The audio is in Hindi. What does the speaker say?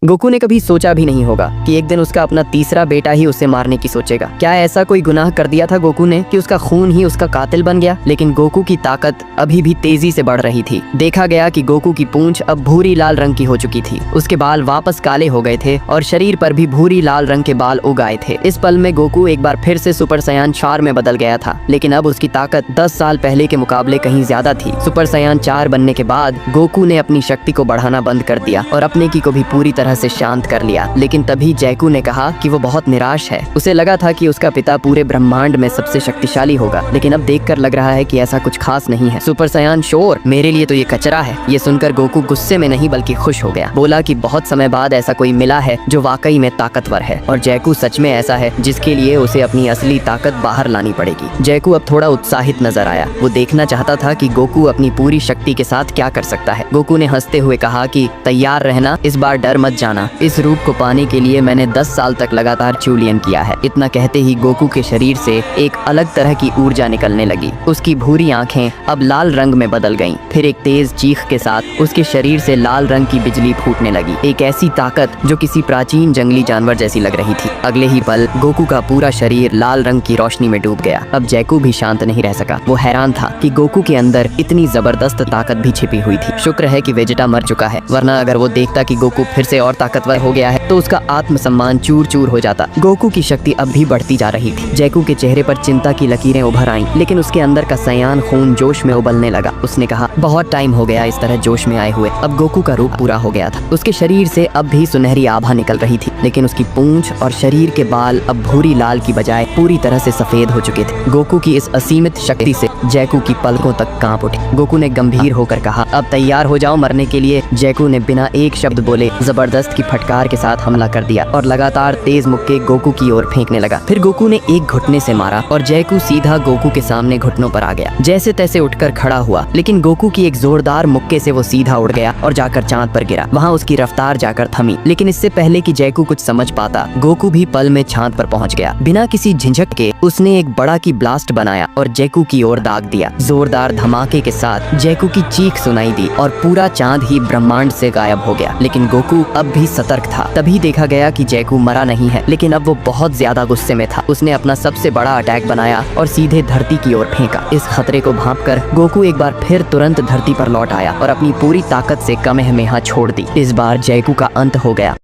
गोकू ने कभी सोचा भी नहीं होगा कि एक दिन उसका अपना तीसरा बेटा ही उसे मारने की सोचेगा। क्या ऐसा कोई गुनाह कर दिया था गोकू ने कि उसका खून ही उसका कातिल बन गया? लेकिन गोकू की ताकत अभी भी तेजी से बढ़ रही थी। देखा गया कि गोकू की पूंछ अब भूरी लाल रंग की हो चुकी थी, उसके बाल वापस काले हो गए थे और शरीर पर भी भूरी लाल रंग के बाल उग आए थे। इस पल में गोकू एक बार फिर से सुपर सयान 4 में बदल गया था, लेकिन अब उसकी ताकत 10 साल पहले के मुकाबले कहीं ज्यादा थी। सुपर सयान 4 बनने के बाद गोकू ने अपनी शक्ति को बढ़ाना बंद कर दिया और अपने की को भी पूरी तरह से शांत कर लिया। लेकिन तभी जैकू ने कहा कि वो बहुत निराश है। उसे लगा था कि उसका पिता पूरे ब्रह्मांड में सबसे शक्तिशाली होगा, लेकिन अब देखकर लग रहा है कि ऐसा कुछ खास नहीं है। सुपर सयान शोर, मेरे लिए तो ये कचरा है। ये सुनकर गोकू गुस्से में नहीं बल्कि खुश हो गया। बोला कि बहुत समय बाद ऐसा कोई मिला है जो वाकई में ताकतवर है, और जैकू सच में ऐसा है जिसके लिए उसे अपनी असली ताकत बाहर लानी पड़ेगी। जैकू अब थोड़ा उत्साहित नजर आया। वो देखना चाहता था कि गोकू अपनी पूरी शक्ति के साथ क्या कर सकता है। गोकू ने हंसते हुए कहा कि तैयार रहना, इस बार डर मत जाना। इस रूप को पाने के लिए मैंने 10 साल तक लगातार चूलियन किया है। इतना कहते ही गोकू के शरीर से एक अलग तरह की ऊर्जा निकलने लगी। उसकी भूरी आंखें अब लाल रंग में बदल गईं। फिर एक तेज चीख के साथ उसके शरीर से लाल रंग की बिजली फूटने लगी, एक ऐसी ताकत जो किसी प्राचीन जंगली जानवर जैसी लग रही थी। अगले ही पल गोकू का पूरा शरीर लाल रंग की रोशनी में डूब गया। अब जैकू भी शांत नहीं रह सका। वो हैरान था कि गोकू के अंदर इतनी जबरदस्त ताकत भी छिपी हुई थी। शुक्र है कि वेजिटा मर चुका है, वरना अगर वो देखता कि गोकू फिर से और ताकतवर हो गया है तो उसका आत्मसम्मान चूर चूर हो जाता। गोकू की शक्ति अब भी बढ़ती जा रही थी। जैकू के चेहरे पर चिंता की लकीरें उभर आईं, लेकिन उसके अंदर का सयान खून जोश में उबलने लगा। उसने कहा, बहुत टाइम हो गया इस तरह जोश में आए हुए। अब गोकू का रूप पूरा हो गया था। उसके शरीर से अब भी सुनहरी आभा निकल रही थी, लेकिन उसकी पूंछ और शरीर के बाल अब भूरी लाल की बजाय पूरी तरह से सफेद हो चुके थे। गोकू की इस असीमित शक्ति से जैकू की पलकों तक कांप उठी। गोकू ने गंभीर होकर कहा, अब तैयार हो जाओ मरने के लिए। जैकू ने बिना एक शब्द बोले जबरदस्त की फटकार के साथ हमला कर दिया और लगातार तेज मुक्के गोकू की ओर फेंकने लगा। फिर गोकू ने एक घुटने से मारा और जैकू सीधा गोकू के सामने घुटनों पर आ गया। जैसे तैसे उठकर खड़ा हुआ, लेकिन गोकू की एक जोरदार मुक्के से वो सीधा उड़ गया और जाकर चांद पर गिरा। वहाँ उसकी रफ्तार जाकर थमी, लेकिन इससे पहले कि जैकू कुछ समझ पाता, गोकू भी पल में चांद पर पहुंच गया। बिना किसी झिझक के उसने एक बड़ा की ब्लास्ट बनाया और जैकू की ओर दाग दिया। जोरदार धमाके के साथ जैकू की चीख सुनाई दी और पूरा चांद ही ब्रह्मांड से गायब हो गया। लेकिन गोकू अब भी सतर्क था। तभी देखा गया कि जैकू मरा नहीं है, लेकिन अब वो बहुत ज्यादा गुस्से में था। उसने अपना सबसे बड़ा अटैक बनाया और सीधे धरती की ओर फेंका। इस खतरे को भांपकर गोकू एक बार फिर तुरंत धरती पर लौट आया और अपनी पूरी ताकत से कामेहमेहा छोड़ दी। इस बार जैकू का अंत हो गया।